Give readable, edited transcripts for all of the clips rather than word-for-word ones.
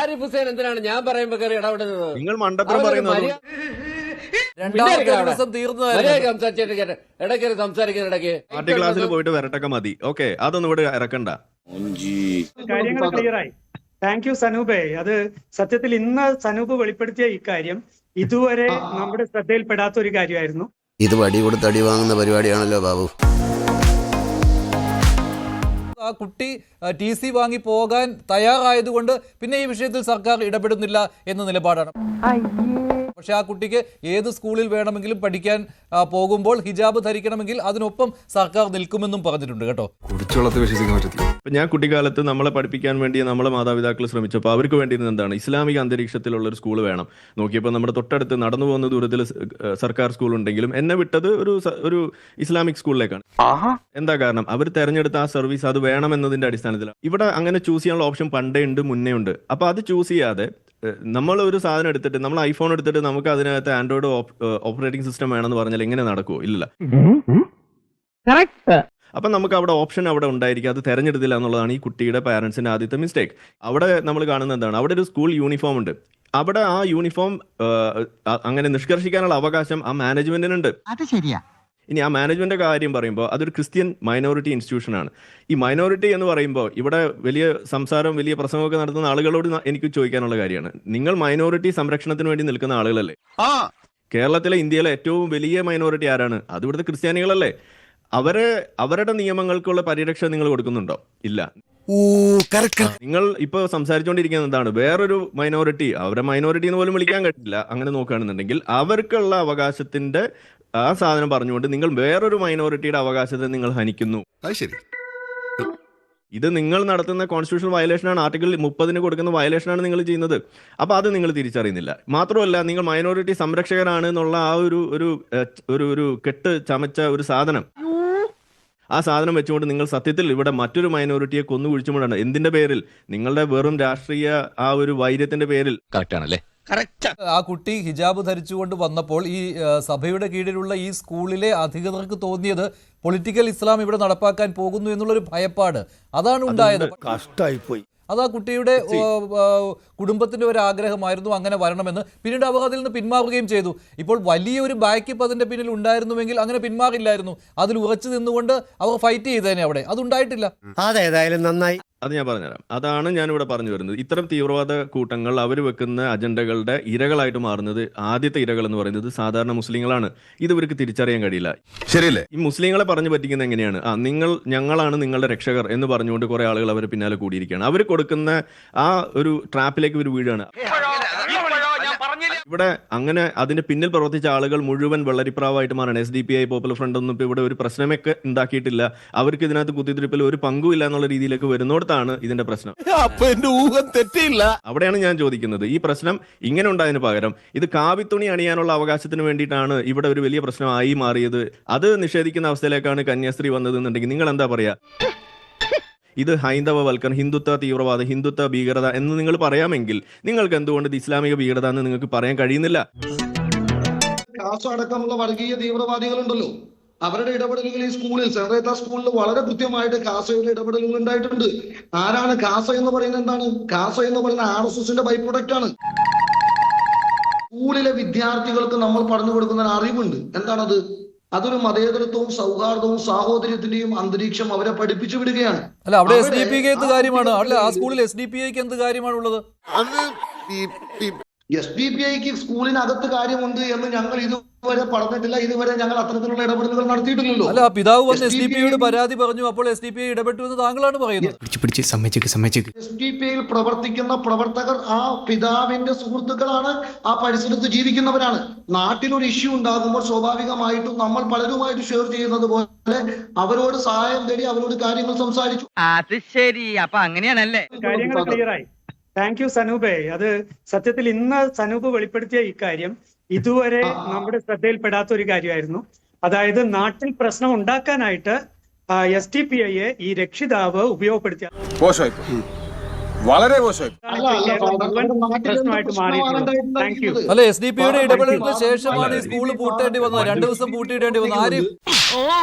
ആരിഫ് ഹുസൈൻ എന്തിനാണ് ഞാൻ പറയുമ്പോ കയറി ഇടപെടുന്നത്? നിങ്ങൾ മണ്ടത്തരം പറയുന്നത്. രണ്ടാമത്തെ ദിവസം തീർന്നതായിരുന്നു. ഇടയ്ക്ക് സംസാരിക്കുന്ന ഇടയ്ക്ക് പാർട്ടി ക്ലാസ്സിൽ പോയിട്ട് വരട്ടൊക്കെ മതി. ഓക്കെ, അതൊന്നും ഇവിടെ ഇറക്കണ്ട. കാര്യങ്ങൾ ക്ലിയറായി. താങ്ക് യു സനൂപേ. അത് സത്യത്തിൽ ഇന്ന് സനൂപ് വെളിപ്പെടുത്തിയ ഇക്കാര്യം ഇതുവരെ നമ്മുടെ ശ്രദ്ധയിൽപ്പെടാത്ത ഒരു കാര്യമായിരുന്നു. ഇത് വടി കൊടുത്ത് അടി വാങ്ങുന്ന പരിപാടിയാണല്ലോ ബാബു. ആ കുട്ടി TC വാങ്ങി പോകാൻ തയ്യാറായതുകൊണ്ട് പിന്നെ ഈ വിഷയത്തിൽ സർക്കാർ ഇടപെടുന്നില്ല എന്ന നിലപാടാണ്. പക്ഷെ ആ കുട്ടിക്ക് ഏത് സ്കൂളിൽ വേണമെങ്കിലും പഠിക്കാൻ പോകുമ്പോൾ ഹിജാബ് ധരിക്കണമെങ്കിൽ അതിനൊപ്പം സർക്കാർ നിൽക്കുമെന്നും പറഞ്ഞിട്ടുണ്ട് കേട്ടോ. ഞാൻ കുട്ടിക്കാലത്ത് നമ്മളെ പഠിപ്പിക്കാൻ വേണ്ടി നമ്മളെ മാതാപിതാക്കൾ ശ്രമിച്ചപ്പോൾ അവർക്ക് വേണ്ടിയിരുന്നത് എന്താണ്? ഇസ്ലാമിക അന്തരീക്ഷത്തിലുള്ള ഒരു സ്കൂൾ വേണം. നോക്കിയപ്പോൾ നമ്മുടെ തൊട്ടടുത്ത് നടന്നു പോകുന്ന ദൂരത്തിൽ സർക്കാർ സ്കൂൾ ഉണ്ടെങ്കിലും എന്നെ വിട്ടത് ഒരു ഇസ്ലാമിക് സ്കൂളിലേക്കാണ്. എന്താ കാരണം? അവർ തെരഞ്ഞെടുത്ത ആ സർവീസ് അത് വേണമെന്നതിന്റെ അടിസ്ഥാനത്തിലാണ്. ഇവിടെ അങ്ങനെ ചൂസ് ചെയ്യാനുള്ള ഓപ്ഷൻ പണ്ടേ ഉണ്ട്, മുന്നേ ഉണ്ട്. അപ്പൊ അത് ചൂസ് ചെയ്യാതെ നമ്മൾ ഒരു സാധനം എടുത്തിട്ട്, നമ്മൾ ഐഫോൺ എടുത്തിട്ട് നമുക്ക് അതിനകത്ത് ആൻഡ്രോയിഡ് ഓപ്പറേറ്റിംഗ് സിസ്റ്റം വേണമെന്ന് പറഞ്ഞാൽ എങ്ങനെ നടക്കുമോ? ഇല്ല. അപ്പൊ നമുക്ക് അവിടെ ഓപ്ഷൻ അവിടെ ഉണ്ടായിരിക്കും, അത് തെരഞ്ഞെടുത്തില്ല എന്നുള്ളതാണ് ഈ കുട്ടിയുടെ പാരന്റ്സിന്റെ ആദ്യത്തെ മിസ്റ്റേക്ക്. അവിടെ നമ്മൾ കാണുന്നത് എന്താണ്? അവിടെ ഒരു സ്കൂൾ യൂണിഫോം ഉണ്ട്. അവിടെ ആ യൂണിഫോം അങ്ങനെ നിഷ്കർഷിക്കാനുള്ള അവകാശം ആ മാനേജ്മെന്റിനുണ്ട്. അത് ശരിയാ. ഇനി ആ മാനേജ്മെന്റ് കാര്യം പറയുമ്പോൾ അതൊരു ക്രിസ്ത്യൻ മൈനോറിറ്റി ഇൻസ്റ്റിറ്റ്യൂഷൻ ആണ്. ഈ മൈനോറിറ്റി എന്ന് പറയുമ്പോൾ ഇവിടെ വലിയ സംസാരം, വലിയ പ്രസംഗമൊക്കെ നടത്തുന്ന ആളുകളോട് എനിക്ക് ചോദിക്കാനുള്ള കാര്യമാണ്, നിങ്ങൾ മൈനോറിറ്റി സംരക്ഷണത്തിന് വേണ്ടി നിൽക്കുന്ന ആളുകളല്ലേ? കേരളത്തിലെ, ഇന്ത്യയിലെ ഏറ്റവും വലിയ മൈനോറിറ്റി ആരാണ്? അത് ഇവിടുത്തെ ക്രിസ്ത്യാനികളല്ലേ? അവരുടെ നിയമങ്ങൾക്കുള്ള പരിരക്ഷ നിങ്ങൾ കൊടുക്കുന്നുണ്ടോ? ഇല്ല. നിങ്ങൾ ഇപ്പൊ സംസാരിച്ചുകൊണ്ടിരിക്കുന്നത് എന്താണ്? വേറൊരു മൈനോറിറ്റി, അവരെ മൈനോറിറ്റി എന്ന് പോലും വിളിക്കാൻ കഴിയില്ല. അങ്ങനെ നോക്കുകയാണെന്നുണ്ടെങ്കിൽ അവർക്കുള്ള അവകാശത്തിന്റെ ആ സാധനം പറഞ്ഞുകൊണ്ട് നിങ്ങൾ വേറൊരു മൈനോറിറ്റിയുടെ അവകാശത്തെ നിങ്ങൾ ഹനിക്കുന്നു. ഇത് നിങ്ങൾ നടത്തുന്ന കോൺസ്റ്റിറ്റ്യൂഷണൽ വയലേഷനാണ്. ആർട്ടിക്കിൾ 30 കൊടുക്കുന്ന വയലേഷനാണ് നിങ്ങൾ ചെയ്യുന്നത്. അപ്പൊ അത് നിങ്ങൾ തിരിച്ചറിയുന്നില്ല. മാത്രമല്ല, നിങ്ങൾ മൈനോറിറ്റി സംരക്ഷകരാണ് എന്നുള്ള ആ ഒരു കെട്ട് ചമച്ച ഒരു സാധനം, ആ സാധനം വെച്ചുകൊണ്ട് നിങ്ങൾ സത്യത്തിൽ ഇവിടെ മറ്റൊരു മൈനോറിറ്റിയെ കൊന്നു കുഴിച്ചുകൊണ്ടാണ്. എന്തിന്റെ പേരിൽ? നിങ്ങളുടെ വെറും രാഷ്ട്രീയ ആ ഒരു വൈര്യത്തിന്റെ പേരിൽ. കറക്റ്റ് ആണല്ലേ? ആ കുട്ടി ഹിജാബ് ധരിച്ചുകൊണ്ട് വന്നപ്പോൾ ഈ സഭയുടെ കീഴിലുള്ള ഈ സ്കൂളിലെ അധികൃതർക്ക് തോന്നിയത് പൊളിറ്റിക്കൽ ഇസ്ലാം ഇവിടെ നടപ്പാക്കാൻ പോകുന്നു എന്നുള്ളൊരു ഭയപ്പാട്, അതാണ് ഉണ്ടായത്. കഷ്ടായിപ്പോയി. അത് ആ കുട്ടിയുടെ കുടുംബത്തിന്റെ ഒരു ആഗ്രഹമായിരുന്നു അങ്ങനെ വരണമെന്ന്. പിന്നീട് അവർ അതിൽ നിന്ന് പിന്മാറുകയും ചെയ്തു. ഇപ്പോൾ വലിയൊരു ബാക്കപ്പ് അതിന്റെ പിന്നിൽ ഉണ്ടായിരുന്നുവെങ്കിൽ അങ്ങനെ പിന്മാറില്ലായിരുന്നു. അതിൽ ഉറച്ചു നിന്നുകൊണ്ട് അവർ ഫൈറ്റ് ചെയ്തേനെ. അവിടെ അതുണ്ടായിട്ടില്ല. അതേതായാലും നന്നായി. അത് ഞാൻ പറഞ്ഞുതരാം. അതാണ് ഞാനിവിടെ പറഞ്ഞു വരുന്നത്. ഇത്തരം തീവ്രവാദ കൂട്ടങ്ങൾ അവർ വെക്കുന്ന അജണ്ടകളുടെ ഇരകളായിട്ട് മാറുന്നത്, ആദ്യത്തെ ഇരകൾ എന്ന് പറയുന്നത് സാധാരണ മുസ്ലിങ്ങളാണ്. ഇത് ഇവർക്ക് തിരിച്ചറിയാൻ കഴിയില്ല. ശരിയല്ലേ? ഈ മുസ്ലിങ്ങളെ പറഞ്ഞു പറ്റിക്കുന്നത് എങ്ങനെയാണ്? ഞങ്ങളാണ് നിങ്ങളുടെ രക്ഷകർ എന്ന് പറഞ്ഞുകൊണ്ട് കുറെ ആളുകൾ അവരെ പിന്നാലെ കൂടിയിരിക്കുകയാണ്. അവർ കൊടുക്കുന്ന ആ ഒരു ട്രാപ്പിലേക്ക് ഇവർ വീഴാണ്. ഇവിടെ അങ്ങനെ അതിന്റെ പിന്നിൽ പ്രവർത്തിച്ച ആളുകൾ മുഴുവൻ വെള്ളരിപ്രാവായിട്ട് മാറാണ്. SDPI, പോപ്പുലർ ഫ്രണ്ട് ഒന്നും ഇപ്പൊ ഇവിടെ ഒരു പ്രശ്നമൊക്കെ ഉണ്ടാക്കിയിട്ടില്ല. അവർക്ക് ഇതിനകത്ത് കുത്തിത്തിരിപ്പിൽ ഒരു പങ്കുമില്ല എന്നുള്ള രീതിയിലേക്ക് വരുന്നിടത്താണ് ഇതിന്റെ പ്രശ്നം. അവിടെയാണ് ഞാൻ ചോദിക്കുന്നത്, ഈ പ്രശ്നം ഇങ്ങനെ ഉണ്ടായതിന് പകരം ഇത് കാവിത്തുണി അണിയാനുള്ള അവകാശത്തിന് വേണ്ടിയിട്ടാണ് ഇവിടെ ഒരു വലിയ പ്രശ്നമായി മാറിയത്. അത് നിഷേധിക്കുന്ന അവസ്ഥയിലേക്കാണ് കന്യാസ്ത്രീ വന്നതെന്നുണ്ടെങ്കിൽ നിങ്ങൾ എന്താ പറയാ? ഇത് ഹൈന്ദവവൽക്കരണം, ഹിന്ദുത്വ തീവ്രവാദം, ഹിന്ദുത്വ ഭീകരത എന്ന് നിങ്ങൾ പറയാമെങ്കിൽ നിങ്ങൾക്ക് എന്തുകൊണ്ട് ഇത് ഇസ്ലാമിക ഭീകരത എന്ന് നിങ്ങൾക്ക് പറയാൻ കഴിയുന്നില്ല? കാസോ അടക്കമുള്ള വർഗീയ തീവ്രവാദികളുണ്ടല്ലോ, അവരുടെ ഇടപെടലുകൾ ഈ സ്കൂളിൽ, സെൻട്രൽ സ്കൂളിൽ വളരെ കൃത്യമായിട്ട് കാസയുടെ ഇടപെടലുകൾ ഉണ്ടായിട്ടുണ്ട്. ആരാണ് കാസ എന്ന് പറയുന്നത്? എന്താണ് കാസ എന്ന് പറയുന്ന? RSSന്റെ ബൈ പ്രൊഡക്റ്റ് ആണ്. സ്കൂളിലെ വിദ്യാർത്ഥികൾക്ക് നമ്മൾ പറഞ്ഞു കൊടുക്കുന്ന അറിവുണ്ട്. എന്താണത്? അതൊരു മതേതരത്വവും സൗഹാർദ്ദവും സാഹോദര്യത്തിന്റെയും അന്തരീക്ഷം അവരെ പഠിപ്പിച്ചു വിടുകയാണ്. അല്ല, അവിടെ SDPI എന്ത് കാര്യമാണ്? അല്ല, ആ സ്കൂളിൽ SDPI എന്ത് കാര്യമാണുള്ളത്? SDPIക്ക് സ്കൂളിനകത്ത് കാര്യമുണ്ട് എന്ന് ഞങ്ങൾ ഇതുവരെ പറഞ്ഞിട്ടില്ല. ഇതുവരെ ഞങ്ങൾ അത്തരത്തിലുള്ള ഇടപെടലുകൾ നടത്തിയിട്ടില്ലല്ലോ. അല്ല, പിതാവ് വന്ന് SDPIയോട് പരാതി പറഞ്ഞു, അപ്പോൾ SDPI ഇടപെട്ടു എന്ന് താങ്കളാണ് പറയുന്നത്. SDPIയിൽ പ്രവർത്തിക്കുന്ന പ്രവർത്തകർ ആ പിതാവിന്റെ സുഹൃത്തുക്കളാണ്, ആ പരിസരത്ത് ജീവിക്കുന്നവരാണ്. നാട്ടിലൊരു ഇഷ്യൂ ഉണ്ടാകുമ്പോൾ സ്വാഭാവികമായിട്ടും നമ്മൾ പലരുമായിട്ട് ഷെയർ ചെയ്യുന്നത് പോലെ അവരോട് സഹായം തേടി അവരോട് കാര്യങ്ങൾ സംസാരിച്ചു. അത് ശരി. അപ്പൊ അങ്ങനെയാണല്ലേ? കാര്യങ്ങൾ ക്ലിയറായി. താങ്ക് യു സനൂപേ. അത് സത്യത്തിൽ ഇന്ന് സനൂപ് വെളിപ്പെടുത്തിയ ഇക്കാര്യം ഇതുവരെ നമ്മുടെ ശ്രദ്ധയിൽപ്പെടാത്ത ഒരു കാര്യമായിരുന്നു. അതായത് നാട്ടിൽ പ്രശ്നം ഉണ്ടാക്കാനായിട്ട് SDPIയെ ഈ രക്ഷിതാവ് ഉപയോഗപ്പെടുത്തിയ വളരെ മോശമായി. അല്ല, SDPIയുടെ ഇടപെടലിന് ശേഷമാണ് ഈ സ്കൂൾ പൂട്ടേണ്ടി വന്നത്. 2 ദിവസം പൂട്ടിയിടേണ്ടി വന്നത്. ആരും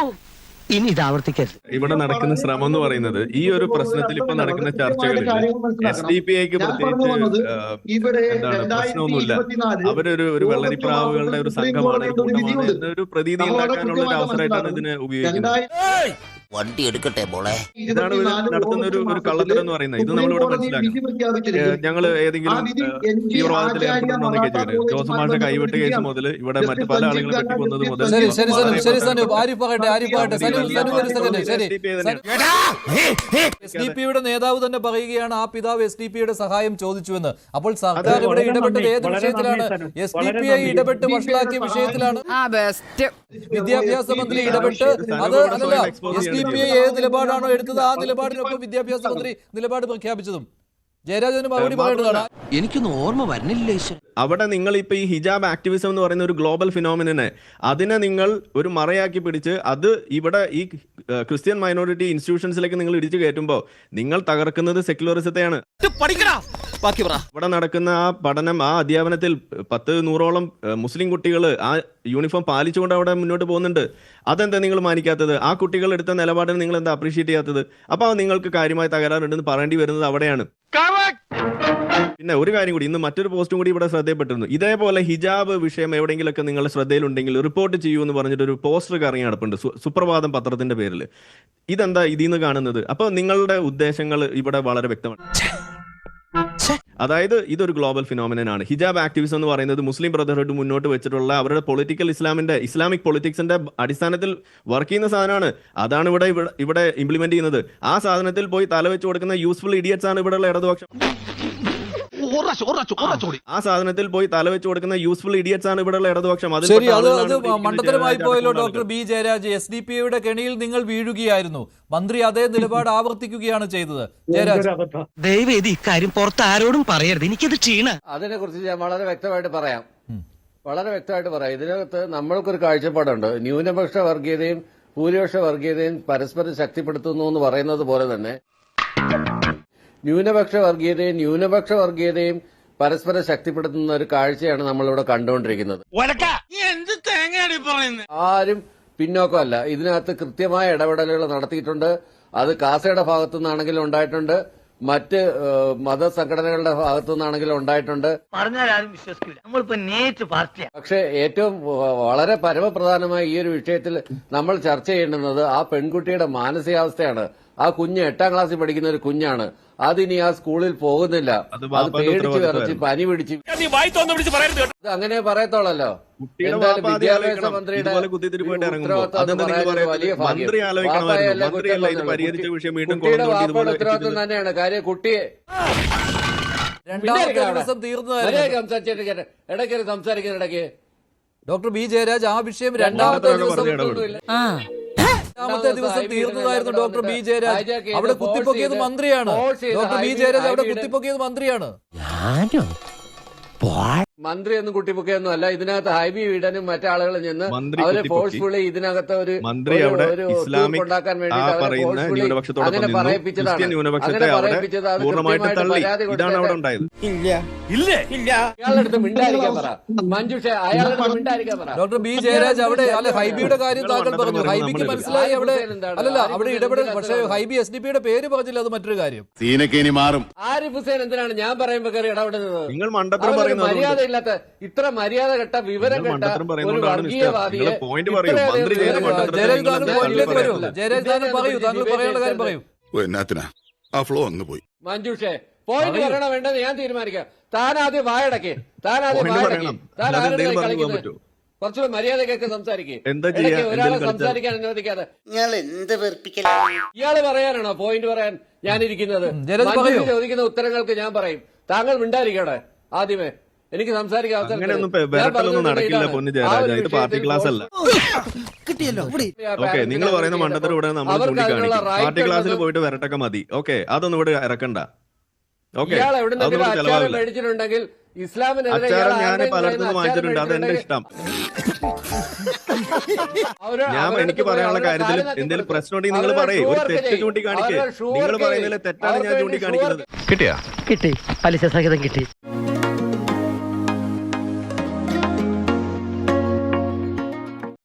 ഇനി ഇത് ആവർത്തിക്കരുത്. ഇവിടെ നടക്കുന്ന ശ്രമം എന്ന് പറയുന്നത് ഈ ഒരു പ്രശ്നത്തിൽ ഇപ്പൊ നടക്കുന്ന ചർച്ചകളിൽ SDPIക്ക് പ്രത്യേകിച്ച് എന്താണ് പ്രശ്നമൊന്നുമില്ല. അവരൊരു വെള്ളരിപ്രാവുകളുടെ ഒരു സംഘമാണ്, ഒരു കൂട്ടമാണ് എന്നൊരു പ്രതീതി ഉണ്ടാക്കാനുള്ള ഒരു അവസരമായിട്ടാണ് ഇതിനെ ഉപയോഗിക്കുന്നത്. വണ്ടി എടുക്കട്ടെ മോളെ. ഇതാണ് ഇവര് നടത്തുന്ന ഒരു കള്ളത്തരം എന്ന് പറയുന്നത്. ഇത് നമ്മളിവിടെ മനസ്സിലാക്കണം. ഞങ്ങൾ ഏതെങ്കിലും തീവ്രവാദത്തിൽ ഏർപ്പെടുന്നൊക്കെ ചെയ്തത് ജോസഫ് മാഷ കൈവിട്ട് കേസ് മുതൽ ഇവിടെ മറ്റു പല ആളുകൾ വെട്ടിക്കൊന്നത് മുതൽ SDPയുടെ നേതാവ് തന്നെ പറയുകയാണ് ആ പിതാവ് SDPയുടെ സഹായം ചോദിച്ചുവെന്ന്. അപ്പോൾ സർക്കാർ ഇവിടെ ഇടപെട്ടത് ഏത് വിഷയത്തിലാണ്? SDPI ഇടപെട്ട് വഷളാക്കിയ വിഷയത്തിലാണ്. വിദ്യാഭ്യാസ മന്ത്രി ഇടപെട്ട് അത് അല്ല, SDPI ഏത് നിലപാടാണോ എടുത്തത് ആ നിലപാടിനൊപ്പം വിദ്യാഭ്യാസ മന്ത്രി നിലപാട് പ്രഖ്യാപിച്ചതും ജയരാജന് മറുപടി പറയേണ്ടതാണ്. എനിക്കൊന്നും ഓർമ്മ വരുന്നില്ല. അവിടെ നിങ്ങൾ ഇപ്പൊ ഈ ഹിജാബ് ആക്ടിവിസം എന്ന് പറയുന്ന ഒരു ഗ്ലോബൽ ഫിനോമിനെ അതിനെ നിങ്ങൾ ഒരു മറയാക്കി പിടിച്ച് അത് ഇവിടെ ഈ ക്രിസ്ത്യൻ മൈനോറിറ്റി ഇൻസ്റ്റിറ്റ്യൂഷൻസിലേക്ക് നിങ്ങൾ ഇടിച്ചു കയറ്റുമ്പോൾ നിങ്ങൾ തകർക്കുന്നത് സെക്യുലറിസത്തെയാണ്. ഇവിടെ നടക്കുന്ന ആ പഠനം, ആ അധ്യാപനത്തിൽ 100-100ഓളം മുസ്ലിം കുട്ടികൾ ആ യൂണിഫോം പാലിച്ചുകൊണ്ട് അവിടെ മുന്നോട്ട് പോകുന്നുണ്ട്. അതെന്താ നിങ്ങൾ മാനിക്കാത്തത്? ആ കുട്ടികൾ എടുത്ത നിലപാടിന് നിങ്ങൾ എന്താ അപ്രീഷിയേറ്റ് ചെയ്യാത്തത്? അപ്പൊ നിങ്ങൾക്ക് കാര്യമായ തകരാറുണ്ടെന്ന് പറയേണ്ടി വരുന്നത് അവിടെയാണ്. പിന്നെ ഒരു കാര്യം കൂടി, ഇന്ന് മറ്റൊരു പോസ്റ്റും കൂടി ഇവിടെ ശ്രദ്ധയപ്പെട്ടിരുന്നു. ഇതേപോലെ ഹിജാബ് വിഷയം എവിടെയെങ്കിലൊക്കെ നിങ്ങളുടെ ശ്രദ്ധയിലുണ്ടെങ്കിൽ റിപ്പോർട്ട് ചെയ്യൂ എന്ന് പറഞ്ഞിട്ട് ഒരു പോസ്റ്റർ കറങ്ങി നടപ്പുണ്ട് സുപ്രഭാതം പത്രത്തിന്റെ പേരിൽ. ഇതെന്താ ഇതിന്ന് കാണുന്നത്? അപ്പൊ നിങ്ങളുടെ ഉദ്ദേശങ്ങൾ ഇവിടെ വളരെ വ്യക്തമാണ്. അതായത് ഇതൊരു ഗ്ലോബൽ ഫിനോമിനനാണ്. ഹിജാബ് ആക്ടിവിസം എന്ന് പറയുന്നത് മുസ്ലിം ബ്രദർഹുഡ് മുന്നോട്ട് വെച്ചിട്ടുള്ള അവരുടെ പൊളിറ്റിക്കൽ ഇസ്ലാമിക് പൊളിറ്റിക്സിന്റെ അടിസ്ഥാനത്തിൽ വർക്ക് ചെയ്യുന്ന സാധനമാണ്. അതാണ് ഇവിടെ ഇംപ്ലിമെന്റ് ചെയ്യുന്നത്. ആ സാധനത്തിൽ പോയി തലവെച്ച് കൊടുക്കുന്ന യൂസ്ഫുൾ ഇഡിയറ്റ്സ് ആണ് ഇവിടെയുള്ള ഇടതുപക്ഷം. ആ സാധനത്തിൽ പോയി തലവെച്ച് കൊടുക്കുന്ന യൂസ്ഫുൾ ഇഡിയറ്റ്സ് ആണ് ഇവിടെയുള്ള ഇടതുപക്ഷം. ശരി, അത് മണ്ടത്തരമായി പോയല്ലോ ഡോക്ടർ ബി ജയരാജ്. SDPIയുടെ കെണിയിൽ നിങ്ങൾ വീഴുകയായിരുന്നു. മന്ത്രി അതേ നിലപാട് ആവർത്തിക്കുകയാണ് ചെയ്തത്. ജയരാജ്, ദയവേദി ഇക്കാര്യം പുറത്ത് ആരോടും പറയരുത്, എനിക്കത് ക്ഷീണ. അതിനെ കുറിച്ച് ഞാൻ വളരെ വ്യക്തമായിട്ട് പറയാം. ഇതിനകത്ത് നമ്മൾക്കൊരു കാഴ്ചപ്പാടുണ്ട്. ന്യൂനപക്ഷ വർഗീയതയും ഭൂരിപക്ഷ വർഗീയതയും പരസ്പരം ശക്തിപ്പെടുത്തുന്നു എന്ന് പറയുന്നത് പോലെ തന്നെ ന്യൂനപക്ഷ വർഗീയതയും പരസ്പരം ശക്തിപ്പെടുത്തുന്ന ഒരു കാഴ്ചയാണ് നമ്മളിവിടെ കണ്ടുകൊണ്ടിരിക്കുന്നത്. ആരും പിന്നോക്കമല്ല. ഇതിനകത്ത് കൃത്യമായ ഇടപെടലുകൾ നടത്തിയിട്ടുണ്ട്. അത് കാസയുടെ ഭാഗത്തു നിന്നാണെങ്കിലും ഉണ്ടായിട്ടുണ്ട്, മറ്റ് മതസംഘടനകളുടെ ഭാഗത്തു നിന്നാണെങ്കിലും ഉണ്ടായിട്ടുണ്ട്. പറഞ്ഞാൽ ആരും വിശ്വസിക്കില്ല, നമ്മളിപ്പോ നേരിട്ട് പാർട്ടിയാണ്. പക്ഷെ ഏറ്റവും വളരെ പരമപ്രധാനമായ ഈ ഒരു വിഷയത്തിൽ നമ്മൾ ചർച്ച ചെയ്യേണ്ടുന്നത് ആ പെൺകുട്ടിയുടെ മാനസികാവസ്ഥയാണ്. ആ കുഞ്ഞ് 8ാം ക്ലാസ്സിൽ പഠിക്കുന്ന ഒരു കുഞ്ഞാണ്. അതിനി ആ സ്കൂളിൽ പോകുന്നില്ല. അത് പേടിച്ച് വിറച്ച് പനി പിടിച്ച് അങ്ങനെ പറയത്തോളല്ലോ. എന്തായാലും വിദ്യാഭ്യാസ മന്ത്രിയുടെ ഉത്തരവാദിത്വം തന്നെയാണ്. കാര്യം കുട്ടിയെ രണ്ടാമത്തെ ദിവസം തീർന്നതായിരുന്നു. ഇടയ്ക്ക് സംസാരിക്കുന്ന ഇടയ്ക്ക് ഡോക്ടർ ബി ജയരാജ് ആ വിഷയം രണ്ടാമത്തെ ദിവസം തീർന്നതായിരുന്നു. ഡോക്ടർ ബി ജയരാജ് അവിടെ കുത്തിപ്പൊക്കിയത് മന്ത്രിയാണ്. ഡോക്ടർ ബി ജയരാജ് അവിടെ കുത്തിപ്പൊക്കിയത് മന്ത്രിയാണ്. മന്ത്രി ഒന്നും കുട്ടിപ്പൊക്കെയൊന്നും അല്ല. ഇതിനകത്ത് ഹൈബി വീടനും മറ്റാളുകളും ചെന്ന് അവരെ ഫോഴ്സ്ഫുള്ളി ഇതിനകത്ത് ഒരു ഉണ്ടാക്കാൻ വേണ്ടിയിട്ട് അങ്ങനെ പറയിപ്പിച്ചതാണ്. അയാളടുത്ത് മിണ്ടായിരിക്കാൻ പറ മഞ്ജുഷ, അയാളുടെ മിണ്ടായിരിക്കാൻ പറ. ഡോക്ടർ ബി ജയരാജ് അവിടെ അല്ലെ ഹൈബിയുടെ കാര്യം താങ്കൾ പറഞ്ഞു. ഹൈബിക്ക് മനസ്സിലായി അവിടെ അല്ലല്ല അവിടെ ഇടപെടൽ. പക്ഷേ ഹൈബി SDPയുടെ പേര് പറഞ്ഞില്ല, അത് മറ്റൊരു കാര്യം. ആരിഫ് ഹുസൈൻ എന്തിനാണ് ഞാൻ പറയുമ്പോ കയറി ഇടപെടുന്നത്? നിങ്ങൾ മണ്ടത്തരം മര്യാദ ഇല്ലാത്ത ഇത്ര മര്യാദ കെട്ട വിവരം കെട്ട ഒരു വർഗീയവാദിയെ മഞ്ജുഷേ പോയിന്റ് പറയണോ വേണ്ടെന്ന് ഞാൻ തീരുമാനിക്കാം. താനാദ്യം വായടക്കേ, കളിക്കുന്നത് കുറച്ചുകൂടെ മര്യാദക്കൊക്കെ സംസാരിക്കേ. ഒരാളെ സംസാരിക്കാൻ അനുവദിക്കാതെ ഇയാള് പറയാനാണോ പോയിന്റ് പറയാൻ ഞാനിരിക്കുന്നത്? ചോദിക്കുന്ന ഉത്തരങ്ങൾക്ക് ഞാൻ പറയും. താങ്കൾ മിണ്ടായിരിക്കട്ടെ. ആദ്യമേ എനിക്ക് സംസാരിക്കാൻ നിങ്ങൾ പറയുന്ന മണ്ടത്തരം ഇവിടെ നമ്മൾ ചൂണ്ടിക്കാണിക്കും. പാർട്ടി ക്ലാസ്സിൽ പോയിട്ട് വരട്ടൊക്കെ മതി. ഓക്കെ, അതൊന്നും ഇവിടെ ഇറക്കണ്ട. ഇയാൾ എവിടെന്നെങ്കിലും അച്ചാരം മേടിച്ചിട്ടുണ്ടെങ്കിൽ ഇസ്ലാമിനെതിരെ ഞാൻ പലയിടത്തും വാങ്ങിച്ചിട്ടുണ്ട്. അത് എന്റെ ഇഷ്ടം. എനിക്ക് പറയാനുള്ള കാര്യത്തിൽ എന്തെങ്കിലും പ്രശ്നമുണ്ടെങ്കിൽ നിങ്ങൾ പറയും. ഒരു തെറ്റ് ചൂണ്ടിക്കാണിക്കേ. നിങ്ങൾ പറയുന്നതിൽ തെറ്റാണ് ഞാൻ ചൂണ്ടിക്കാണിക്കുന്നത്. കിട്ടി, പലിശ സഹിതം കിട്ടി.